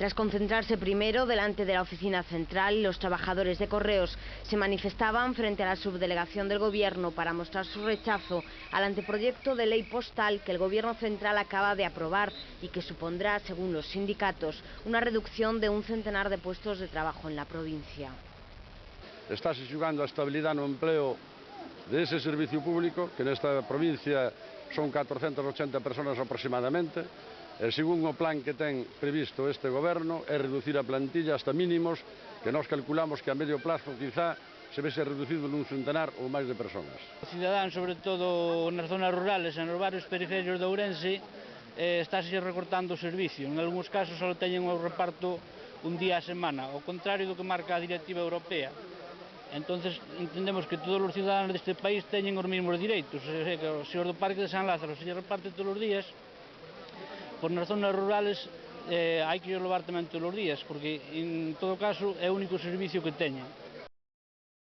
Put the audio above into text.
Tras concentrarse primero delante de la oficina central, los trabajadores de Correos se manifestaban frente a la subdelegación del Gobierno para mostrar su rechazo al anteproyecto de ley postal que el Gobierno central acaba de aprobar y que supondrá, según los sindicatos, una reducción de un centenar de puestos de trabajo en la provincia. Estáse xugando a estabilidade no empleo dese servicio público, que nesta provincia son 480 personas aproximadamente, e según o plan que ten previsto este goberno é reducir a plantilla hasta mínimos que nós calculamos que a medio plazo quizá se vese reducido nun centenar ou máis de personas. Os cidadáns, sobre todo nas zonas rurales e nos barrios periféricos de Ourense, estáse recortando o servicio. En algúns casos só teñen o reparto un día a semana, ao contrario do que marca a directiva europea. Entonces entendemos que todos os cidadáns deste país teñen os mesmos direitos, que o señor do Parque de San Lázaro se lle reparte todos os días, pois nas zonas rurales hai que levar tamén todos os días, porque en todo caso é o único servicio que teñen.